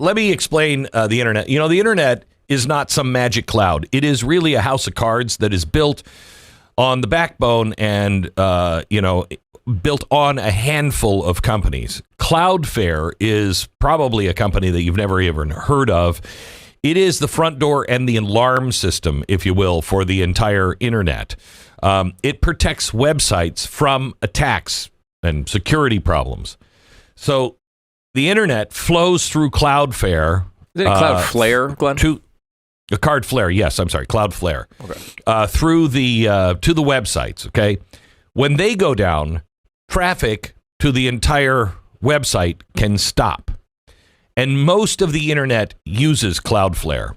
let me explain the internet. You know, the internet is not some magic cloud. It is really a house of cards that is built on the backbone and, built on a handful of companies. Cloudflare is probably a company that you've never even heard of. It is the front door and the alarm system, if you will, for the entire internet. It protects websites from attacks and security problems. So the internet flows through Cloudflare. Is it Cloudflare, Glenn? Cloudflare, yes. I'm sorry, Cloudflare. Okay. Through the to the websites. Okay, when they go down, traffic to the entire website can stop, and most of the internet uses Cloudflare.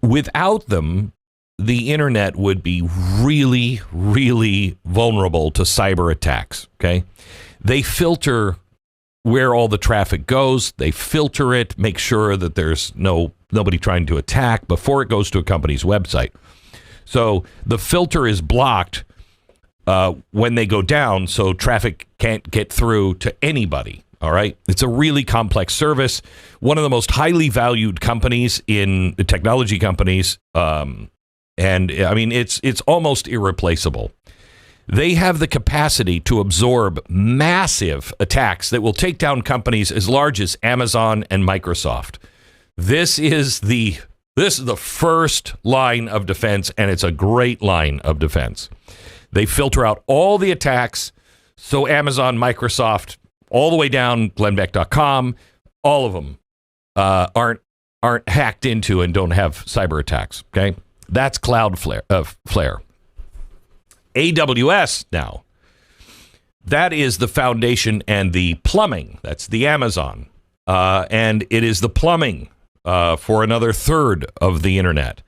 Without them, the internet would be really, really vulnerable to cyber attacks. Okay, they filter where all the traffic goes. They filter it, make sure that there's nobody trying to attack before it goes to a company's website. So the filter is blocked when they go down, so traffic can't get through to anybody. All right. It's a really complex service. One of the most highly valued companies in technology companies. And I mean, it's almost irreplaceable. They have the capacity to absorb massive attacks that will take down companies as large as Amazon and Microsoft. This is the first line of defense, and it's a great line of defense. They filter out all the attacks, so Amazon, Microsoft, all the way down, glennbeck.com, all of them aren't hacked into and don't have cyber attacks. Okay, that's Cloudflare. Flare. AWS now, that is the foundation and the plumbing. That's the Amazon. And it is the plumbing for another third of the internet.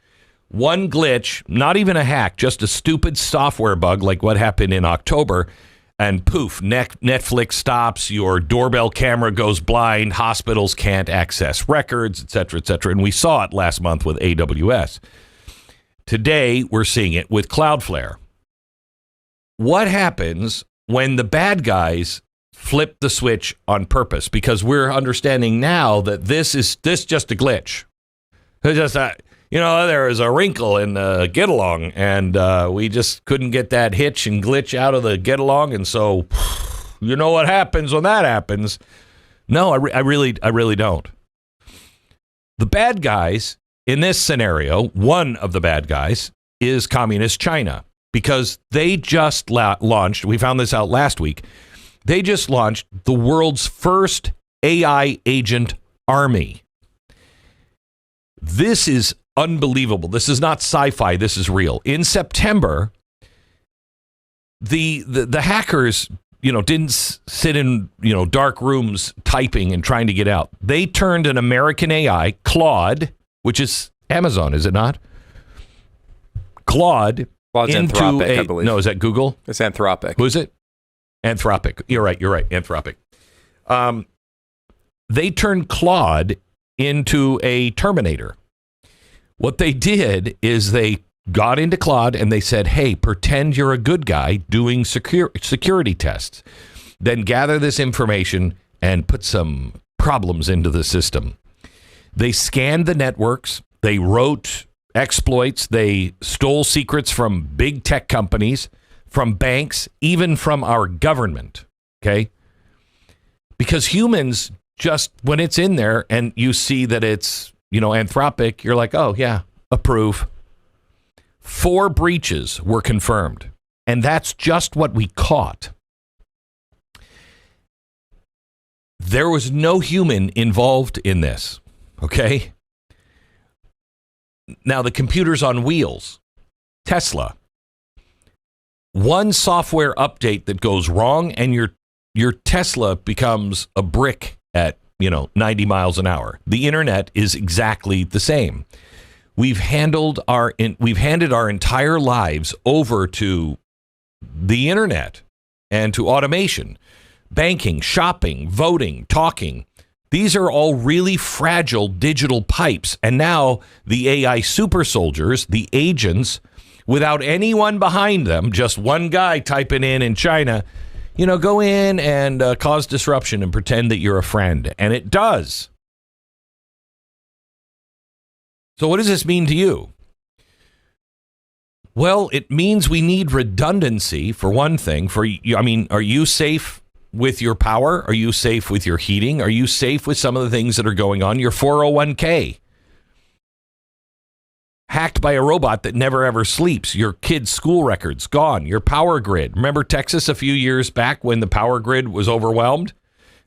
One glitch, not even a hack, just a stupid software bug like what happened in October, and poof, Netflix stops, your doorbell camera goes blind, hospitals can't access records, et cetera, et cetera. And we saw it last month with AWS. Today, we're seeing it with Cloudflare. What happens when the bad guys flip the switch on purpose? Because we're understanding now that this just a glitch. It's just there is a wrinkle in the get along, and we just couldn't get that hitch and glitch out of the get along, and so you know what happens when that happens. No, I really don't. The bad guys in this scenario, one of the bad guys is Communist China. Because they just launched, we found this out last week, they just launched the world's first AI agent army. This is unbelievable. This is not sci-fi. This is real. In September, the hackers, didn't sit in, dark rooms typing and trying to get out. They turned an American AI, Claude, which is Amazon, is it not? Claude's Anthropic, I believe. No, is that Google? It's Anthropic. Who is it? Anthropic. You're right. Anthropic. They turned Claude into a Terminator. What they did is they got into Claude and they said, hey, pretend you're a good guy doing security tests. Then gather this information and put some problems into the system. They scanned the networks. They wrote exploits. They stole secrets from big tech companies, from banks, even from our government. Okay? Because humans, just when it's in there and you see that it's, Anthropic, you're like, oh, yeah, approve. 4 breaches were confirmed. And that's just what we caught. There was no human involved in this. Okay? Now, the computers on wheels, Tesla, one software update that goes wrong and your Tesla becomes a brick at 90 miles an hour. The internet is exactly the same. We've handed our entire lives over to the internet and to automation, banking, shopping, voting, talking. These are all really fragile digital pipes. And now the AI super soldiers, the agents, without anyone behind them, just one guy typing in China, Go in and cause disruption and pretend that you're a friend. And it does. So what does this mean to you? Well, it means we need redundancy, for one thing. Are you safe with your power? Are you safe with your heating? Are you safe with some of the things that are going on? Your 401k hacked by a robot that never ever sleeps. Your kids' school records gone. Your power grid. Remember Texas a few years back when the power grid was overwhelmed?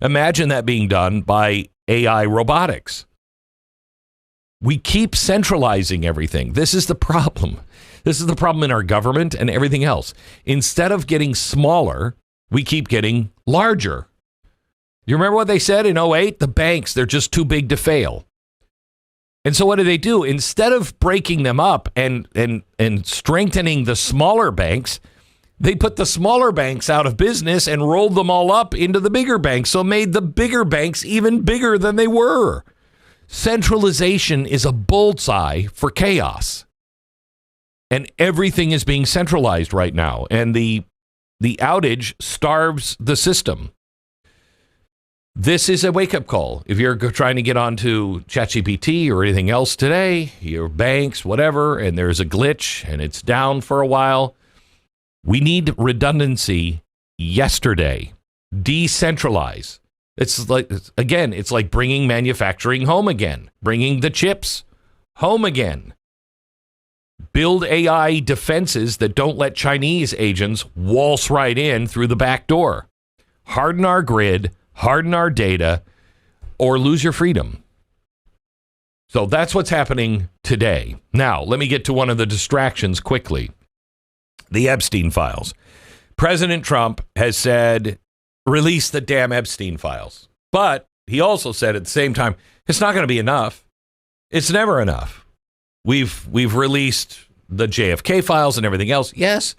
Imagine that being done by AI robotics. We keep centralizing everything. This is the problem. This is the problem in our government and everything else. Instead of getting smaller, we keep getting larger. You remember what they said in '08? The banks, they're just too big to fail. And so what do? Instead of breaking them up and strengthening the smaller banks, they put the smaller banks out of business and rolled them all up into the bigger banks. So made the bigger banks even bigger than they were. Centralization is a bullseye for chaos. And everything is being centralized right now. And the outage starves the system. This is a wake-up call. If you're trying to get onto ChatGPT or anything else today, your banks, whatever, and there's a glitch and it's down for a while, we need redundancy yesterday. Decentralize. It's like bringing manufacturing home again, bringing the chips home again. Build AI defenses that don't let Chinese agents waltz right in through the back door. Harden our grid, harden our data, or lose your freedom. So that's what's happening today. Now, let me get to one of the distractions quickly. The Epstein files. President Trump has said, release the damn Epstein files. But he also said at the same time, it's not going to be enough. It's never enough. We've released the JFK files and everything else. Yes.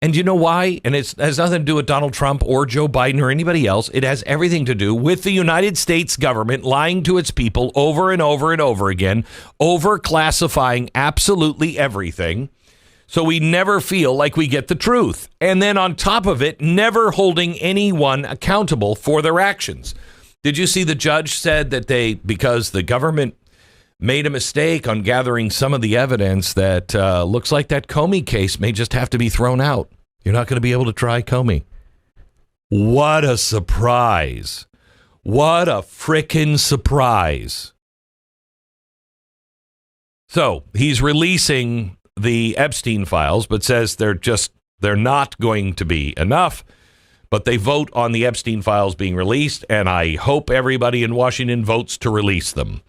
And you know why? And it has nothing to do with Donald Trump or Joe Biden or anybody else. It has everything to do with the United States government lying to its people over and over and over again, over-classifying absolutely everything. So we never feel like we get the truth. And then on top of it, never holding anyone accountable for their actions. Did you see the judge said that because the government made a mistake on gathering some of the evidence, that looks like that Comey case may just have to be thrown out. You're not going to be able to try Comey. What a surprise. What a frickin' surprise. So he's releasing the Epstein files, but says they're not going to be enough. But they vote on the Epstein files being released, and I hope everybody in Washington votes to release them.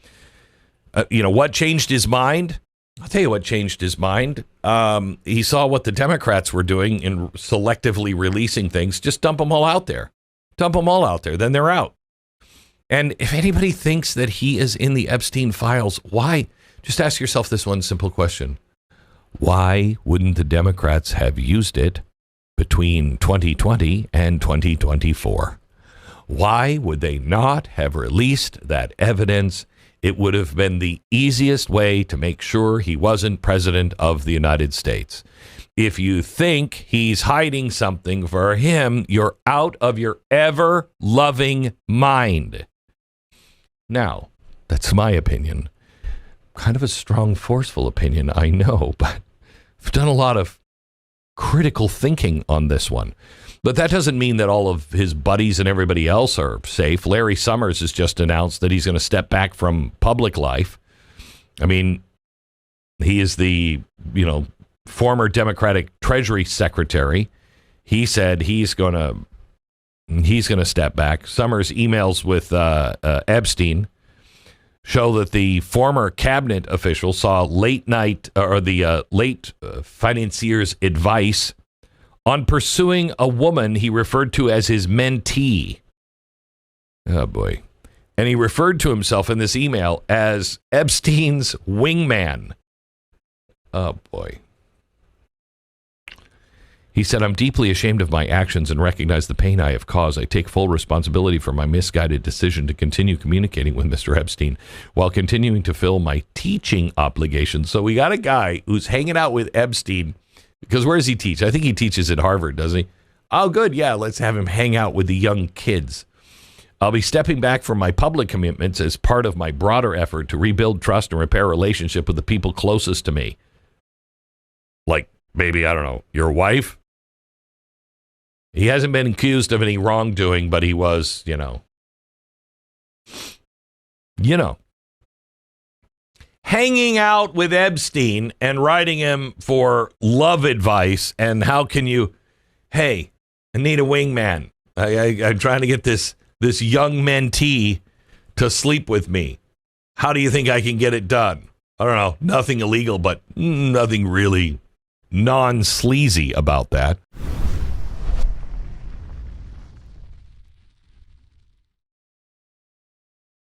What changed his mind? I'll tell you what changed his mind. He saw what the Democrats were doing in selectively releasing things. Just dump them all out there. Dump them all out there. Then they're out. And if anybody thinks that he is in the Epstein files, why? Just ask yourself this one simple question. Why wouldn't the Democrats have used it between 2020 and 2024? Why would they not have released that evidence? It would have been the easiest way to make sure he wasn't president of the United States. If you think he's hiding something for him, you're out of your ever-loving mind. Now, that's my opinion. Kind of a strong, forceful opinion, I know, but I've done a lot of critical thinking on this one. But that doesn't mean that all of his buddies and everybody else are safe. Larry Summers has just announced that he's going to step back from public life. I mean, he is the, former Democratic Treasury Secretary. He said he's going to step back. Summers' emails with Epstein show that the former cabinet official saw late financier's advice on pursuing a woman he referred to as his mentee. Oh, boy. And he referred to himself in this email as Epstein's wingman. Oh, boy. He said, I'm deeply ashamed of my actions and recognize the pain I have caused. I take full responsibility for my misguided decision to continue communicating with Mr. Epstein while continuing to fill my teaching obligations. So we got a guy who's hanging out with Epstein, because where does he teach? I think he teaches at Harvard, doesn't he? Oh, good. Yeah, let's have him hang out with the young kids. I'll be stepping back from my public commitments as part of my broader effort to rebuild trust and repair relationship with the people closest to me. Like, maybe, I don't know, your wife? He hasn't been accused of any wrongdoing, but he was, hanging out with Epstein and writing him for love advice. And how can you, hey, I need a wingman. I'm trying to get this young mentee to sleep with me. How do you think I can get it done? I don't know. Nothing illegal, but nothing really non-sleazy about that.